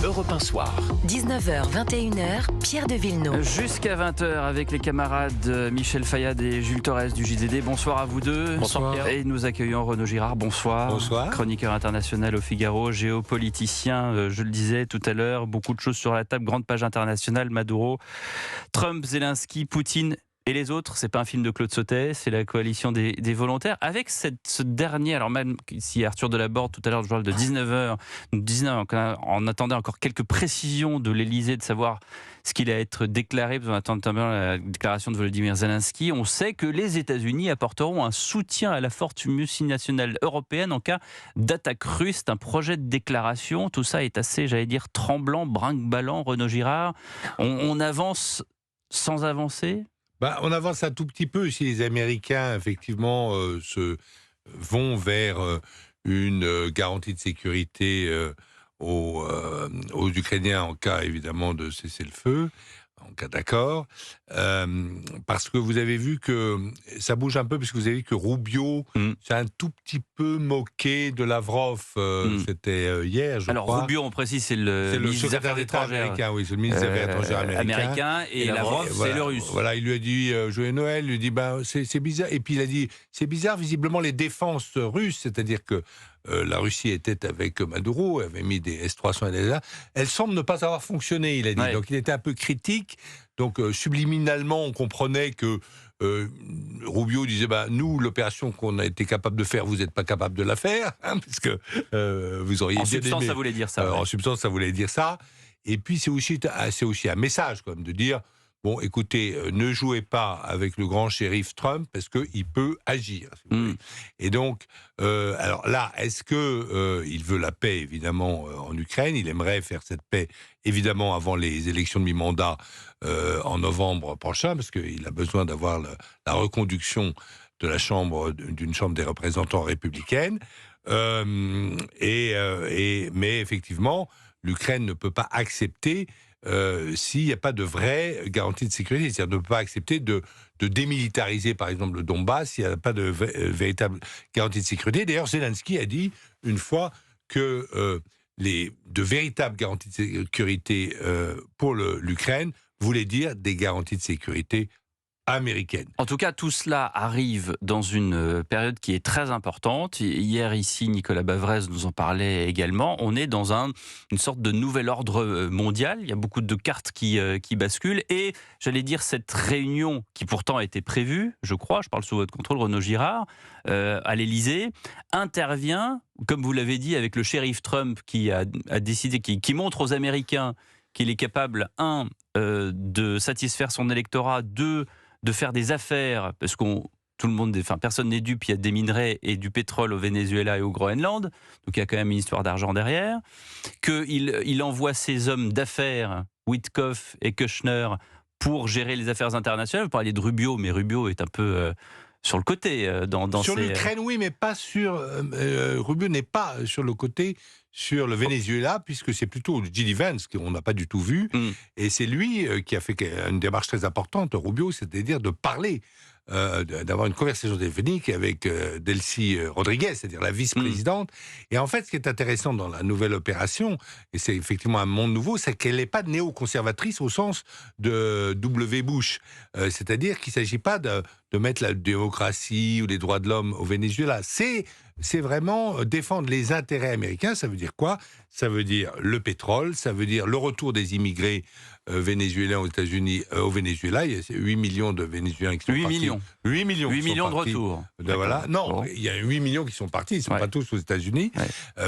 Europe 1 Soir. 19h, 21h, Pierre de Villeneuve. Jusqu'à 20h avec les camarades Michel Fayad et Jules Torres du JDD. Bonsoir à vous deux. Bonsoir Pierre. Et nous accueillons Renaud Girard. Bonsoir. Bonsoir. Chroniqueur international au Figaro, géopoliticien, je le disais tout à l'heure, beaucoup de choses sur la table, grande page internationale, Maduro, Trump, Zelensky, Poutine et les autres. C'est pas un film de Claude Sautet, c'est la coalition des volontaires. Avec ce dernier, alors même si Arthur Delaborde tout à l'heure, je parle de 19h, on attendait encore quelques précisions de l'Elysée, de savoir ce qu'il allait être déclaré, on attend notamment la déclaration de Volodymyr Zelensky. On sait que les États-Unis apporteront un soutien à la force multinationale européenne en cas d'attaque russe. C'est un projet de déclaration. Tout ça est assez, j'allais dire, tremblant, brinque-ballant. Renaud Girard, on avance sans avancer ? On avance un tout petit peu si les Américains, effectivement, vont vers une garantie de sécurité aux Ukrainiens en cas, évidemment, de cessez-le-feu, en cas d'accord. Parce que vous avez vu que ça bouge un peu, puisque vous avez vu que Rubio s'est un tout petit peu moqué de Lavrov. C'était hier, je crois. Alors Rubio, on précise, c'est le ministre des Affaires étrangères américain, oui, c'est le ministre des Affaires étrangères américain. Et Lavrov, c'est le russe. Voilà, il lui a dit joyeux Noël, il lui a dit c'est bizarre. Et puis il a dit c'est bizarre, visiblement les défenses russes, c'est-à-dire que la Russie était avec Maduro, avait mis des S-300 et des A, elles semblent ne pas avoir fonctionné, il a dit. Ouais. Donc il était un peu critique. Donc subliminalement, on comprenait que Rubio disait nous, l'opération qu'on a été capable de faire, vous n'êtes pas capable de la faire, parce que vous auriez. En substance, ça voulait dire ça. En substance, ça voulait dire ça. Et puis c'est aussi un message quand même de dire bon, écoutez, ne jouez pas avec le grand shérif Trump parce qu'il peut agir. Si vous voulez. Et donc, alors là, est-ce que il veut la paix, évidemment, en Ukraine? Il aimerait faire cette paix, évidemment, avant les élections de mi-mandat en novembre prochain, parce qu'il a besoin d'avoir la reconduction de d'une chambre des représentants républicaine. Mais effectivement, l'Ukraine ne peut pas accepter s'il n'y a pas de vraie garantie de sécurité, c'est-à-dire ne peut pas accepter de démilitariser, par exemple, le Donbass, s'il n'y a pas de véritable garantie de sécurité. D'ailleurs, Zelensky a dit une fois que de véritables garanties de sécurité pour l'Ukraine voulaient dire des garanties de sécurité américaine. En tout cas, tout cela arrive dans une période qui est très importante. Hier, ici, Nicolas Bavrez nous en parlait également. On est dans une sorte de nouvel ordre mondial. Il y a beaucoup de cartes qui basculent. Et j'allais dire, cette réunion qui pourtant a été prévue, je crois, je parle sous votre contrôle, Renaud Girard, à l'Elysée, intervient, comme vous l'avez dit, avec le shérif Trump qui a décidé, qui montre aux Américains qu'il est capable, de satisfaire son électorat, de faire des affaires, parce personne n'est dupe, il y a des minerais et du pétrole au Venezuela et au Groenland, donc il y a quand même une histoire d'argent derrière, qu'il envoie ses hommes d'affaires, Witkoff et Kushner, pour gérer les affaires internationales. Vous parliez de Rubio, mais Rubio est un peu sur le côté. Sur l'Ukraine, oui, mais pas sur... Rubio n'est pas sur le côté sur le Venezuela, puisque c'est plutôt J.D. Vance qu'on n'a pas du tout vu, et c'est lui qui a fait une démarche très importante, Rubio, c'est-à-dire de parler, d'avoir une conversation téléphonique avec Delcy Rodriguez, c'est-à-dire la vice-présidente. Et en fait, ce qui est intéressant dans la nouvelle opération, et c'est effectivement un monde nouveau, c'est qu'elle n'est pas néoconservatrice au sens de W. Bush. C'est-à-dire qu'il ne s'agit pas de mettre la démocratie ou les droits de l'homme au Venezuela. C'est vraiment défendre les intérêts américains. Ça veut dire quoi? Ça veut dire le pétrole, ça veut dire le retour des immigrés vénézuéliens aux États-Unis, au Venezuela. Il y a 8 millions de Vénézuéliens qui sont partis. 8 millions de retours. Voilà. Non, il y a 8 millions qui sont partis. Ils ne sont pas tous aux États-Unis.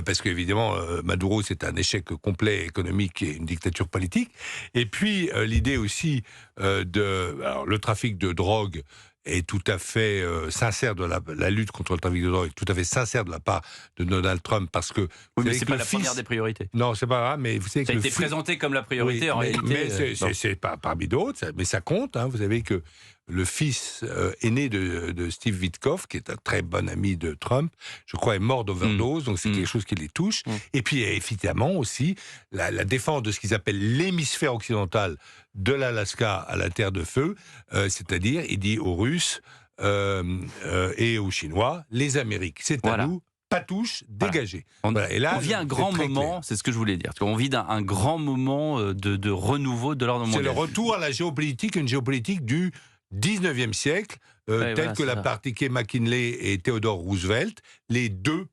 Parce qu'évidemment, Maduro, c'est un échec complet économique et une dictature politique. Et puis, l'idée aussi le trafic de drogue est tout à fait sincère de la lutte contre le trafic de drogue, est tout à fait sincère de la part de Donald Trump, parce que... Oui, mais c'est pas la première des priorités. Non, c'est pas grave, mais vous savez que... Ça a été présenté comme la priorité, en réalité. Mais c'est pas parmi d'autres, mais ça compte, hein. Vous savez que le fils aîné de Steve Witkoff, qui est un très bon ami de Trump, je crois, est mort d'overdose, donc c'est quelque chose qui les touche. Et puis, évidemment, aussi, la défense de ce qu'ils appellent l'hémisphère occidental, de l'Alaska à la Terre de Feu, c'est-à-dire, il dit aux Russes et aux Chinois, les Amériques, c'est à nous, patouche, dégagez. Voilà. Et là, on vit un grand moment, c'est ce que je voulais dire. On vit un grand moment de renouveau de l'ordre mondial. C'est le retour à la géopolitique, une géopolitique du 19e siècle, telle que l'a pratiqué McKinley et Theodore Roosevelt, les deux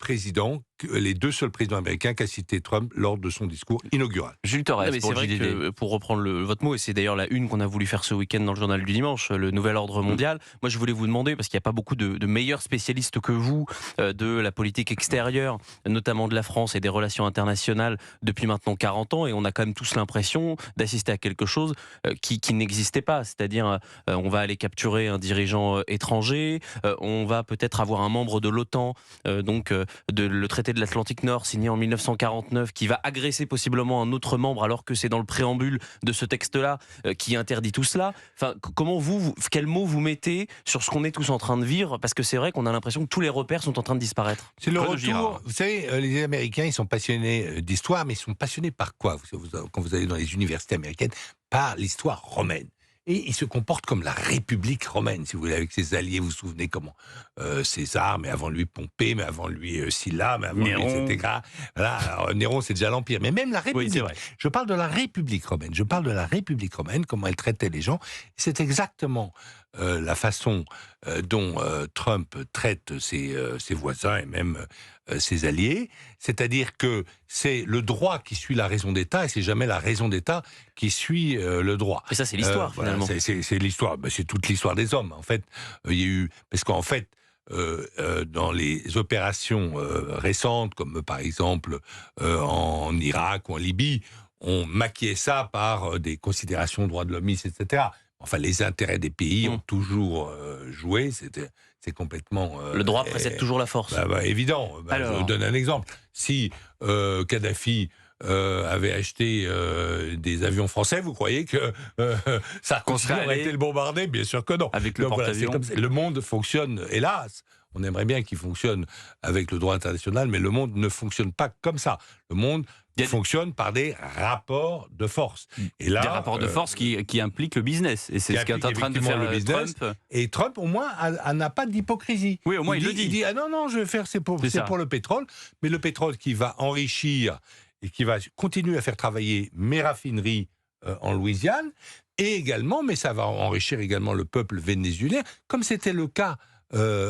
seuls présidents américains qu'a cité Trump lors de son discours inaugural. Jules Torres, c'est vrai que, pour reprendre votre mot, et c'est d'ailleurs la une qu'on a voulu faire ce week-end dans le journal du dimanche, le nouvel ordre mondial. Moi, je voulais vous demander, parce qu'il n'y a pas beaucoup de meilleurs spécialistes que vous de la politique extérieure, notamment de la France et des relations internationales depuis maintenant 40 ans, et on a quand même tous l'impression d'assister à quelque chose qui n'existait pas. C'est-à-dire, on va aller capturer un dirigeant étranger, on va peut-être avoir un membre de l'OTAN, le traité de l'Atlantique Nord signé en 1949, qui va agresser possiblement un autre membre, alors que c'est dans le préambule de ce texte-là qui interdit tout cela. Enfin, quel mot vous mettez sur ce qu'on est tous en train de vivre? Parce que c'est vrai qu'on a l'impression que tous les repères sont en train de disparaître. C'est le retour. Vous savez, les Américains, ils sont passionnés d'histoire, mais ils sont passionnés par quoi? Quand vous allez dans les universités américaines, par l'histoire romaine. Et il se comporte comme la République romaine, si vous voulez, avec ses alliés. Vous vous souvenez comment César, mais avant lui Pompée, mais avant lui Sylla, mais avant Néron. lui, etc. Voilà, alors, Néron, c'est déjà l'Empire. Mais même la République. Oui, je parle de la République romaine. Je parle de la République romaine, comment elle traitait les gens. C'est exactement la façon dont Trump traite ses voisins et même ses alliés. C'est-à-dire que c'est le droit qui suit la raison d'État et c'est jamais la raison d'État qui suit le droit. Et ça, c'est l'histoire, finalement. Voilà, c'est l'histoire. Ben, c'est toute l'histoire des hommes. En fait, il y a eu... Parce qu'en fait, dans les opérations récentes, comme par exemple en Irak ou en Libye, on maquillait ça par des considérations droits de l'homme, etc. Enfin, les intérêts des pays ont toujours joué. C'est complètement... le droit précède toujours la force. Évident. Je vous donne un exemple. Si Kadhafi avait acheté des avions français, vous croyez que Sarkozy aurait été le bombardé? Bien sûr que non. Avec le porte-avions. Le monde fonctionne, hélas. On aimerait bien qu'il fonctionne avec le droit international, mais le monde ne fonctionne pas comme ça. Le monde fonctionne par des rapports de force. Et là, des rapports de force qui impliquent le business. Et c'est ce qu'est en train de faire le business. Trump. Et Trump, au moins, n'a pas d'hypocrisie. Oui, au moins, il le dit. Il dit, ah non, je vais faire, c'est pour le pétrole. Mais le pétrole qui va enrichir et qui va continuer à faire travailler mes raffineries en Louisiane, et également, mais ça va enrichir également le peuple vénézuélien, comme c'était le cas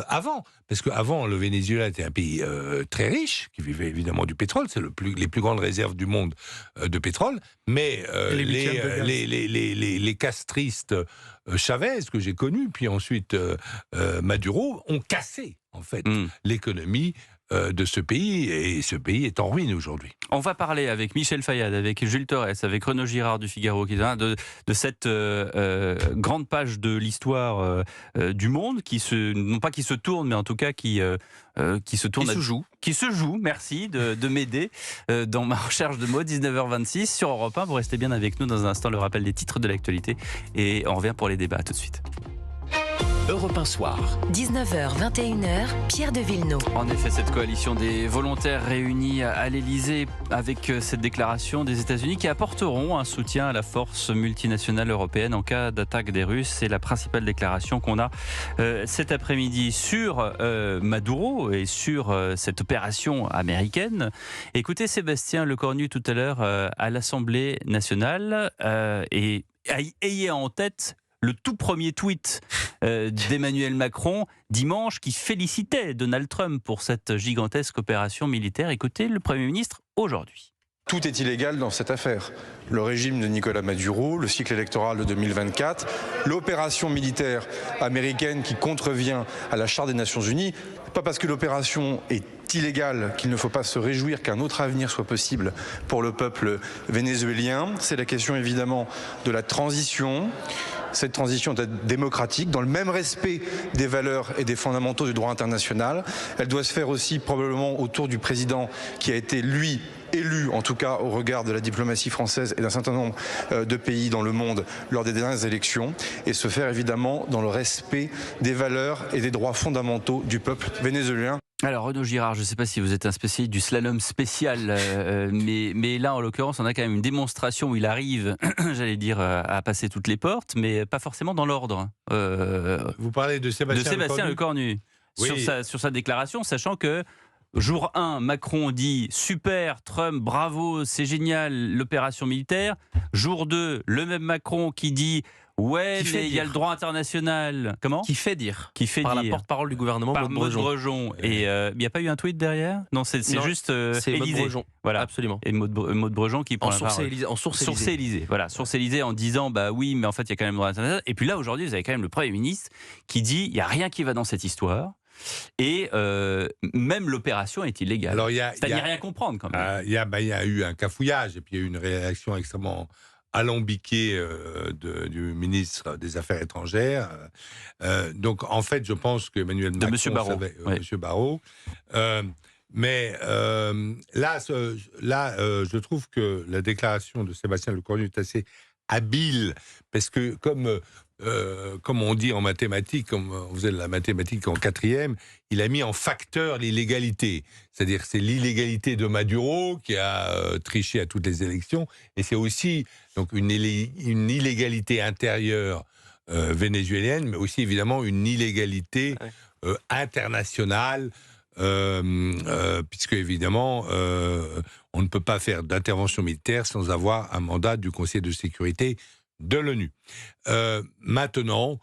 avant, parce qu'avant, le Venezuela était un pays très riche, qui vivait évidemment du pétrole, c'est les plus grandes réserves du monde de pétrole, mais les castristes Chavez, que j'ai connus, puis ensuite Maduro, ont cassé, en fait, l'économie de ce pays, et ce pays est en ruine aujourd'hui. On va parler avec Michel Fayad, avec Jules Torres, avec Renaud Girard du Figaro, de cette grande page de l'histoire du monde, non pas qui se tourne, mais en tout cas qui se tourne... Qui se joue, merci de m'aider dans ma recherche de mots. 19h26 sur Europe 1. Vous restez bien avec nous dans un instant, le rappel des titres de l'actualité. Et on revient pour les débats. À tout de suite. Europe 1 Soir. 19h, 21h, Pierre de Villeneuve. En effet, cette coalition des volontaires réunis à l'Elysée avec cette déclaration des États-Unis qui apporteront un soutien à la force multinationale européenne en cas d'attaque des Russes. C'est la principale déclaration qu'on a cet après-midi sur Maduro et sur cette opération américaine. Écoutez Sébastien Lecornu tout à l'heure à l'Assemblée nationale et ayez en tête le tout premier tweet d'Emmanuel Macron dimanche qui félicitait Donald Trump pour cette gigantesque opération militaire. Écoutez le Premier ministre aujourd'hui. Tout est illégal dans cette affaire. Le régime de Nicolas Maduro, le cycle électoral de 2024, l'opération militaire américaine qui contrevient à la Charte des Nations Unies. Pas parce que l'opération est illégale qu'il ne faut pas se réjouir qu'un autre avenir soit possible pour le peuple vénézuélien. C'est la question évidemment de la transition. Cette transition doit être démocratique, dans le même respect des valeurs et des fondamentaux du droit international. Elle doit se faire aussi probablement autour du président qui a été, lui, élu, en tout cas au regard de la diplomatie française et d'un certain nombre de pays dans le monde lors des dernières élections, et se faire évidemment dans le respect des valeurs et des droits fondamentaux du peuple vénézuélien. Alors Renaud Girard, je ne sais pas si vous êtes un spécialiste du slalom spécial, mais là en l'occurrence on a quand même une démonstration où il arrive, j'allais dire, à passer toutes les portes, mais pas forcément dans l'ordre. Vous parlez de Sébastien Lecornu. Oui. Sur sa déclaration, sachant que Jour 1, Macron dit « Super, Trump, bravo, c'est génial, l'opération militaire ». Jour 2, le même Macron qui dit « Ouais, mais il y a le droit international ». Comment ? Qui fait dire. Qui fait par dire. la porte-parole du gouvernement, Par Maud Brejon. Et il n'y a pas eu un tweet derrière ? Non, c'est juste c'est Maud Élysée. Brejon. Voilà. Absolument. Et Maud Brejon qui prend En la source parole. Élysée. En source Élysée. Voilà, source Élysée en disant bah oui, mais en fait il y a quand même le droit international. Et puis là aujourd'hui, vous avez quand même le Premier ministre qui dit il y a rien qui va dans cette histoire. Et même l'opération est illégale. Alors, c'est-à-dire rien comprendre quand même. Il y a eu un cafouillage et puis il y a eu une réaction extrêmement alambiquée du ministre des Affaires étrangères. Donc en fait, je pense qu'Emmanuel Macron Monsieur Barrot. Monsieur Barrot. Mais là, je trouve que la déclaration de Sébastien Lecornu est assez habile parce que comme on dit en mathématiques, comme on faisait de la mathématique en 4e, il a mis en facteur l'illégalité. C'est-à-dire c'est l'illégalité de Maduro qui a triché à toutes les élections, et c'est aussi donc une illégalité intérieure vénézuélienne, mais aussi évidemment une illégalité internationale, puisque évidemment on ne peut pas faire d'intervention militaire sans avoir un mandat du Conseil de sécurité de l'ONU. Maintenant,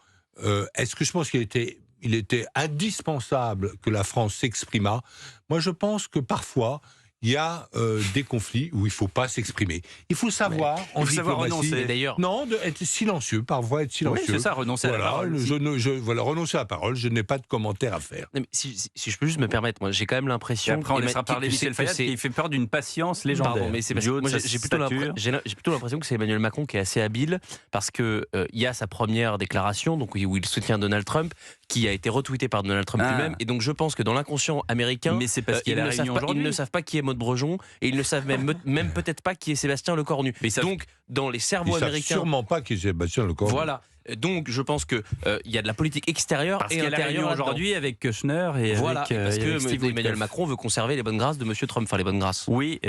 est-ce que je pense qu'il était indispensable que la France s'exprimât ? Moi, je pense que parfois, il y a des conflits où il ne faut pas s'exprimer. Il faut savoir, en diplomatie, renoncer. D'ailleurs, non, être silencieux, parfois être silencieux. Oui, c'est ça, renoncer à la parole. Voilà, renoncer à la parole, je n'ai pas de commentaire à faire. Non, mais si je peux juste me permettre, moi j'ai quand même l'impression. Et après, on laissera parler Michel Fayad qui fait peur d'une patience légendaire. Pardon, mais c'est parce que moi, j'ai plutôt l'impression que c'est Emmanuel Macron qui est assez habile, parce que il y a sa première déclaration, donc où il soutient Donald Trump, qui a été retweetée par Donald Trump lui-même, et donc je pense que dans l'inconscient américain, mais c'est parce qu'il y a la réunion ils ne savent pas qui est Maud Brejon, et ils ne savent même peut-être pas qui est Sébastien Lecornu. Donc dans les cerveaux américains, ils savent sûrement pas qui est Sébastien Lecornu. Voilà. Donc je pense que il y a de la politique extérieure parce et intérieure aujourd'hui avec Kushner et voilà, avec parce que Steve Emmanuel Macron veut conserver les bonnes grâces de Monsieur Trump, enfin les bonnes grâces. Oui,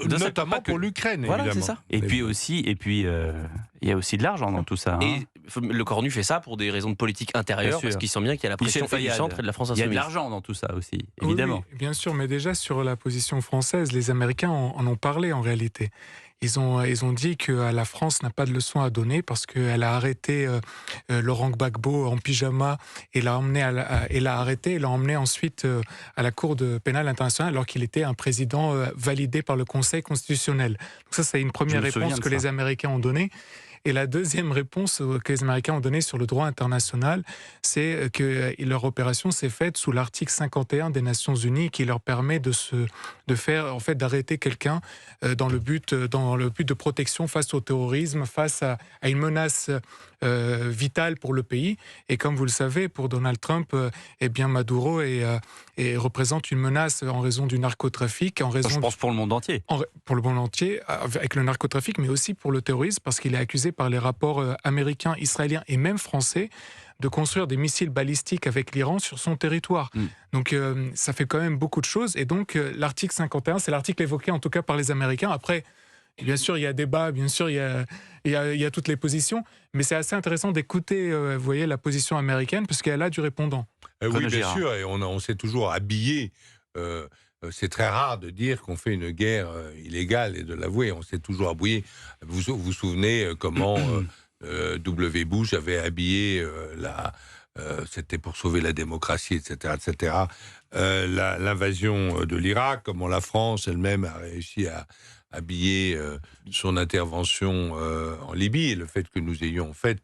notamment pour l'Ukraine. Voilà, évidemment. c'est ça. Et puis il y a aussi de l'argent dans tout ça. Et Lecornu fait ça pour des raisons de politique intérieure, parce qu'il sent bien qu'il y a la pression du centre et de la France insoumise. Il y a de l'argent dans tout ça aussi, évidemment. Oui, bien sûr, mais déjà sur la position française, les Américains en ont parlé en réalité. Ils ont dit que la France n'a pas de leçon à donner parce qu'elle a arrêté Laurent Gbagbo en pyjama et l'a emmené ensuite à la Cour pénale internationale alors qu'il était un président validé par le Conseil constitutionnel. Donc ça, c'est une première réponse que les Américains ont donnée. Et la deuxième réponse que les Américains ont donnée sur le droit international, c'est que leur opération s'est faite sous l'article 51 des Nations Unies, qui leur permet d'arrêter quelqu'un dans le but de protection face au terrorisme, face à une menace vitale pour le pays. Et comme vous le savez, pour Donald Trump, Maduro représente une menace en raison du narcotrafic, je pense pour le monde entier. Pour le monde entier, avec le narcotrafic, mais aussi pour le terrorisme, parce qu'il est accusé par les rapports américains, israéliens et même français de construire des missiles balistiques avec l'Iran sur son territoire. Donc ça fait quand même beaucoup de choses. Et donc l'article 51, c'est l'article évoqué en tout cas par les Américains. Après, bien sûr, il y a débat, bien sûr, il y a toutes les positions, mais c'est assez intéressant d'écouter, vous voyez, la position américaine, parce qu'elle a du répondant. Oui, bien sûr, et on s'est toujours habillé. C'est très rare de dire qu'on fait une guerre illégale et de l'avouer. On s'est toujours habillé. Vous vous souvenez comment W. Bush avait habillé c'était pour sauver la démocratie, etc., etc. L'invasion de l'Irak, comment la France elle-même a réussi à habiller son intervention en Libye, et le fait que nous ayons en fait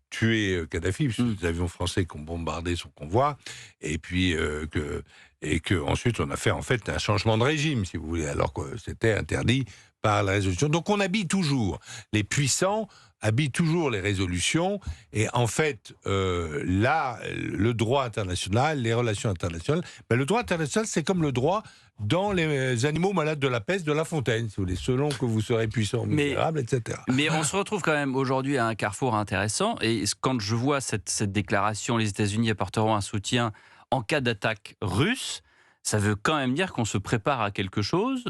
tué Kadhafi, puisque les avions français qui ont bombardé son convoi, et puis que ensuite on a fait en fait un changement de régime, si vous voulez, alors que c'était interdit par la résolution. Donc on habille toujours, les puissants habillent toujours les résolutions, et en fait là, le droit international, les relations internationales, le droit international c'est comme le droit dans les animaux malades de la peste de La Fontaine, si vous voulez, selon que vous serez puissant, misérable, etc. Mais on se retrouve quand même aujourd'hui à un carrefour intéressant, et quand je vois cette déclaration, les États-Unis apporteront un soutien en cas d'attaque russe, ça veut quand même dire qu'on se prépare à quelque chose.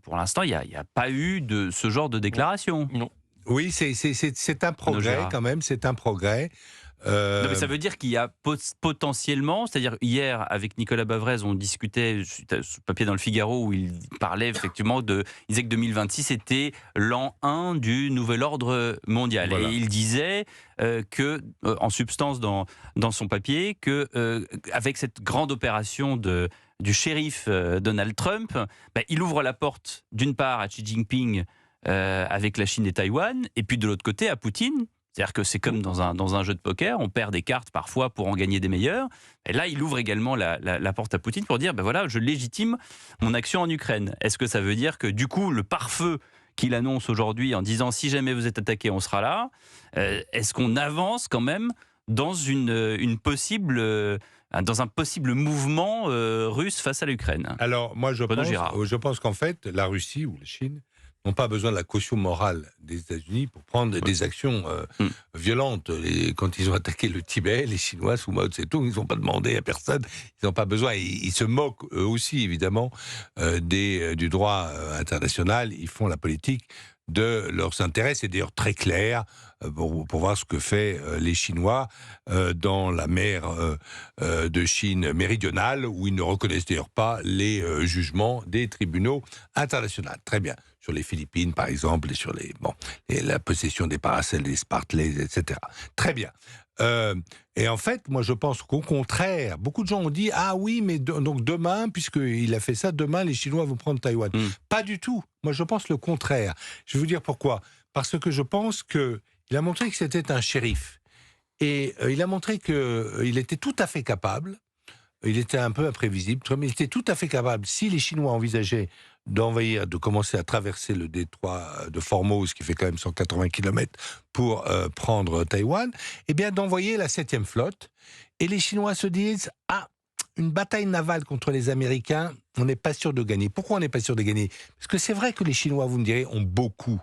Pour l'instant, il n'y a pas eu de ce genre de déclaration. Non. Oui, c'est un progrès quand même, c'est un progrès. Non, mais ça veut dire qu'il y a potentiellement, c'est-à-dire hier avec Nicolas Bavrez, on discutait ce papier dans le Figaro où il parlait effectivement il disait que 2026 était l'an 1 du nouvel ordre mondial. Voilà. Et il disait que, en substance dans son papier, que avec cette grande opération du shérif Donald Trump, il ouvre la porte d'une part à Xi Jinping avec la Chine et Taïwan, et puis de l'autre côté à Poutine. C'est-à-dire que c'est comme dans un jeu de poker, on perd des cartes parfois pour en gagner des meilleures. Et là, il ouvre également la porte à Poutine pour dire, voilà, je légitime mon action en Ukraine. Est-ce que ça veut dire que du coup, le pare-feu qu'il annonce aujourd'hui en disant, si jamais vous êtes attaqué, on sera là, est-ce qu'on avance quand même dans dans un possible mouvement russe face à l'Ukraine? Alors, moi, je pense qu'en fait, la Russie ou la Chine n'ont pas besoin de la caution morale des États-Unis pour prendre des actions violentes. Quand ils ont attaqué le Tibet, les Chinois, sous Mao Tse-tung, ils n'ont pas demandé à personne, ils n'ont pas besoin. Ils se moquent, eux aussi, évidemment, du droit international. Ils font la politique de leurs intérêts. C'est d'ailleurs très clair pour voir ce que fait les Chinois dans la mer de Chine méridionale, où ils ne reconnaissent d'ailleurs pas les jugements des tribunaux internationaux. Très bien. Sur les Philippines, par exemple, et sur la possession des Paracels, des Spartley, etc. Très bien. Et en fait, moi, je pense qu'au contraire, beaucoup de gens ont dit « Ah oui, mais donc demain, puisqu'il a fait ça, demain, les Chinois vont prendre Taïwan. Pas du tout. Moi, je pense le contraire. Je vais vous dire pourquoi. Parce que je pense qu'il a montré que c'était un shérif. Et il a montré qu'il était tout à fait capable. Il était un peu imprévisible, mais il était tout à fait capable, si les Chinois envisageaient de commencer à traverser le détroit de Formose, qui fait quand même 180 km, pour prendre Taïwan, eh bien d'envoyer la 7e flotte. Et les Chinois se disent « Ah, une bataille navale contre les Américains, on n'est pas sûr de gagner. » Pourquoi on n'est pas sûr de gagner? Parce que c'est vrai que les Chinois, vous me direz, ont beaucoup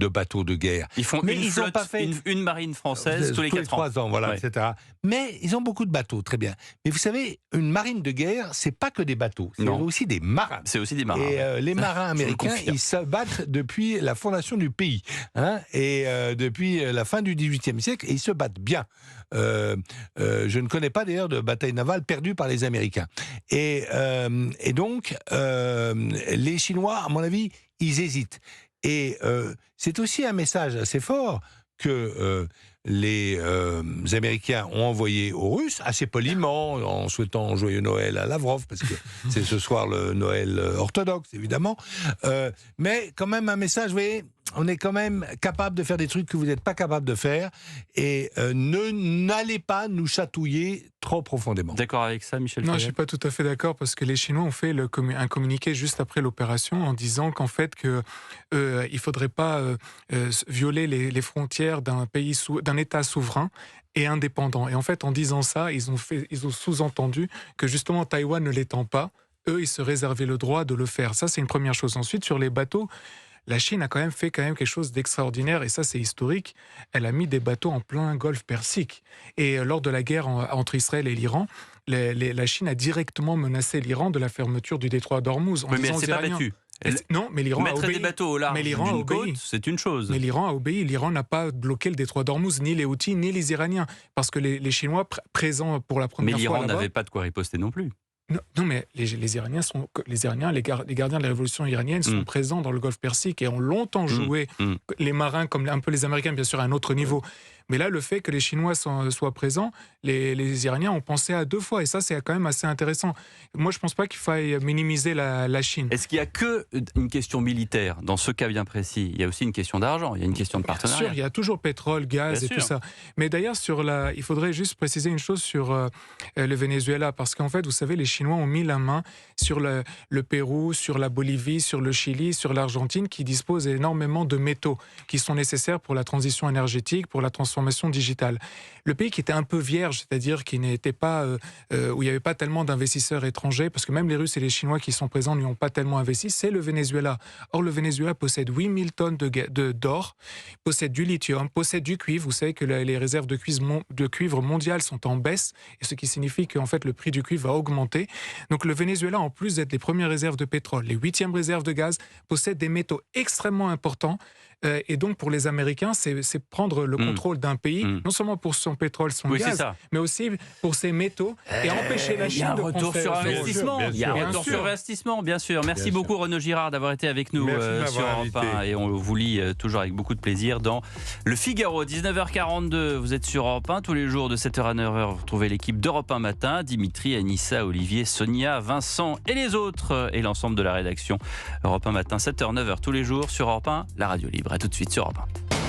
de bateaux de guerre. Ils font une marine française tous les 4 ans, voilà, ouais. etc. Mais ils ont beaucoup de bateaux, très bien. Mais vous savez, une marine de guerre, c'est pas que des bateaux, c'est aussi des marins. C'est aussi des marins. Et les marins américains, ils se battent depuis la fondation du pays, et depuis la fin du XVIIIe siècle, et ils se battent bien. Je ne connais pas d'ailleurs de bataille navale perdue par les Américains. Et donc, les Chinois, à mon avis, ils hésitent. Et c'est aussi un message assez fort que les Américains ont envoyé aux Russes, assez poliment, en souhaitant joyeux Noël à Lavrov, parce que c'est ce soir le Noël orthodoxe, évidemment. Mais quand même un message, vous voyez, on est quand même capable de faire des trucs que vous n'êtes pas capable de faire, et n'allez pas nous chatouiller trop profondément. D'accord avec ça, Michel? Non, je ne suis pas tout à fait d'accord, parce que les Chinois ont fait un communiqué juste après l'opération en disant qu'en fait, il ne faudrait pas violer les frontières d'un État souverain et indépendant. Et en fait, en disant ça, ils ont sous-entendu que justement Taïwan ne l'étant pas, eux, ils se réservaient le droit de le faire. Ça, c'est une première chose. Ensuite, sur les bateaux, la Chine a quand même fait quelque chose d'extraordinaire, et ça c'est historique. Elle a mis des bateaux en plein golfe Persique. Et lors de la guerre entre Israël et l'Iran, la Chine a directement menacé l'Iran de la fermeture du détroit d'Ormuz. Oui, mais elle ne s'est pas battue. Non, mais l'Iran a obéi. Mettre des bateaux au large d'une côte, c'est une chose. Mais l'Iran a obéi. L'Iran n'a pas bloqué le détroit d'Ormuz, ni les Houthis, ni les Iraniens. Parce que les Chinois, présents pour la première fois là-bas... Mais l'Iran n'avait pas de quoi riposter non plus. Non, mais les Iraniens, les gardiens de la révolution iranienne sont présents dans le golfe Persique et ont longtemps joué les marins, comme un peu les Américains, bien sûr, à un autre niveau. Mais là, le fait que les Chinois soient présents, les Iraniens ont pensé à 2 fois. Et ça, c'est quand même assez intéressant. Moi, je ne pense pas qu'il faille minimiser la Chine. Est-ce qu'il n'y a qu'une question militaire dans ce cas bien précis? Il y a aussi une question d'argent, il y a une question de partenariat. Bien sûr, il y a toujours pétrole, gaz tout ça. Mais d'ailleurs, il faudrait juste préciser une chose sur le Venezuela. Parce qu'en fait, vous savez, les Chinois ont mis la main sur le Pérou, sur la Bolivie, sur le Chili, sur l'Argentine, qui disposent énormément de métaux qui sont nécessaires pour la transition énergétique, pour la transformation digitale. Le pays qui était un peu vierge, c'est-à-dire qui n'était pas où il n'y avait pas tellement d'investisseurs étrangers, parce que même les Russes et les Chinois qui sont présents n'y ont pas tellement investi, c'est le Venezuela. Or, le Venezuela possède 8000 tonnes d'or, possède du lithium, possède du cuivre. Vous savez que les réserves de cuivre mondiales sont en baisse, et ce qui signifie qu'en fait le prix du cuivre va augmenter. Donc le Venezuela, en plus d'être les premières réserves de pétrole, les 8e réserves de gaz, possède des métaux extrêmement importants. Et donc, pour les Américains, c'est prendre le contrôle d'un pays, non seulement pour son pétrole, son gaz, mais aussi pour ses métaux, et empêcher la Chine de retour sur investissement. Il y a un retour sur investissement, bien sûr. Merci beaucoup, Renaud Girard, d'avoir été avec nous sur Europe 1. Et on vous lit toujours avec beaucoup de plaisir dans Le Figaro. 19h42, vous êtes sur Europe 1 tous les jours de 7h à 9h. Vous retrouvez l'équipe d'Europe 1 matin. Dimitri, Anissa, Olivier, Sonia, Vincent et les autres. Et l'ensemble de la rédaction. Europe 1 matin, 7h, 9h tous les jours sur Europe 1, la radio libre. À tout de suite sur Europe 1.